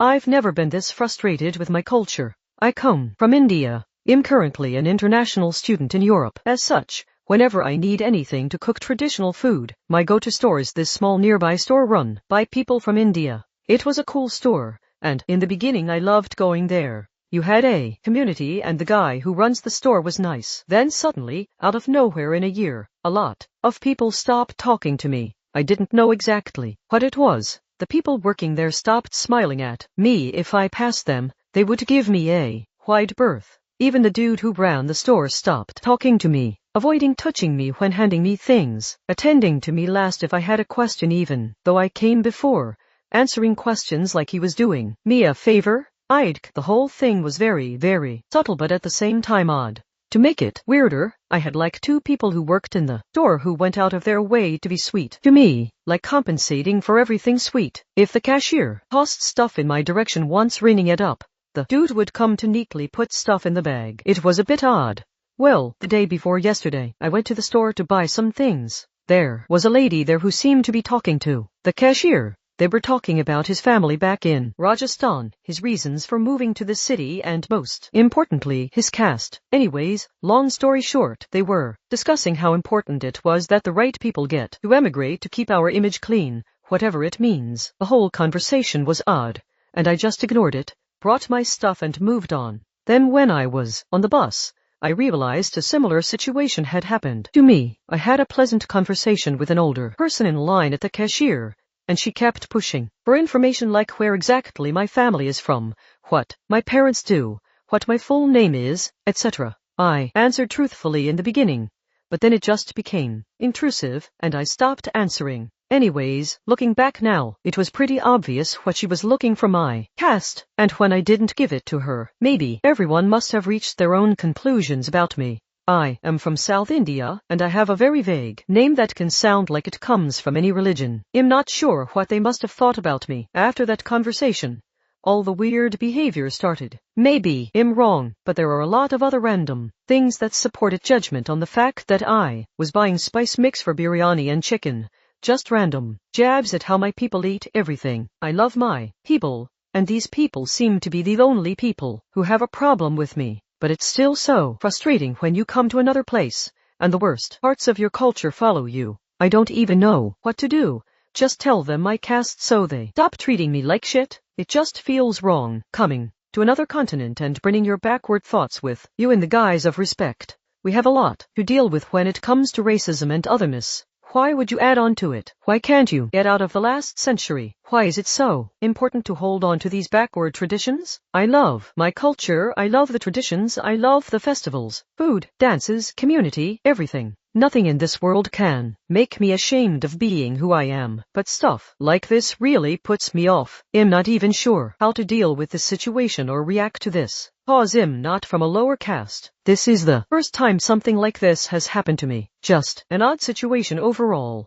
I've never been this frustrated with my culture. I come from India. I'm currently an international student in Europe. As such, whenever I need anything to cook traditional food, my go-to store is this small nearby store run by people from India. It was a cool store, and in the beginning I loved going there. You had a community and the guy who runs the store was nice. Then suddenly, out of nowhere in a year, a lot of people stopped talking to me. I didn't know exactly what it was. The people working there stopped smiling at me. If I passed them, they would give me a wide berth. Even the dude who ran the store stopped talking to me, avoiding touching me when handing me things, attending to me last if I had a question even though I came before, answering questions like he was doing me a favor. The whole thing was very, very subtle but at the same time odd. To make it weirder, I had like two people who worked in the store who went out of their way to be sweet to me, like compensating for everything sweet. If the cashier tossed stuff in my direction once ringing it up, the dude would come to neatly put stuff in the bag. It was a bit odd. Well, the day before yesterday, I went to the store to buy some things. There was a lady there who seemed to be talking to the cashier. They were talking about his family back in Rajasthan, his reasons for moving to the city, and most importantly, his caste. Anyways, long story short, they were discussing how important it was that the right people get to emigrate to keep our image clean, whatever it means. The whole conversation was odd, and I just ignored it, brought my stuff and moved on. Then when I was on the bus, I realized a similar situation had happened to me. I had a pleasant conversation with an older person in line at the cashier, and she kept pushing for information like where exactly my family is from, what my parents do, what my full name is, etc. I answered truthfully in the beginning, but then it just became intrusive, and I stopped answering. Anyways, looking back now, it was pretty obvious what she was looking for my caste, and when I didn't give it to her, maybe everyone must have reached their own conclusions about me. I am from South India, and I have a very vague name that can sound like it comes from any religion. I'm not sure what they must have thought about me. After that conversation, all the weird behavior started. Maybe I'm wrong, but there are a lot of other random things that supported judgment on the fact that I was buying spice mix for biryani and chicken. Just random jabs at how my people eat everything. I love my people, and these people seem to be the only people who have a problem with me. But it's still so frustrating when you come to another place, and the worst parts of your culture follow you. I don't even know what to do. Just tell them my caste so they stop treating me like shit. It just feels wrong, coming to another continent and bringing your backward thoughts with you in the guise of respect. We have a lot to deal with when it comes to racism and otherness. Why would you add on to it? Why can't you get out of the last century? Why is it so important to hold on to these backward traditions? I love my culture, I love the traditions, I love the festivals, food, dances, community, everything. Nothing in this world can make me ashamed of being who I am, but stuff like this really puts me off. I'm not even sure how to deal with this situation or react to this. I'm not from a lower caste. This is the first time something like this has happened to me. Just an odd situation overall.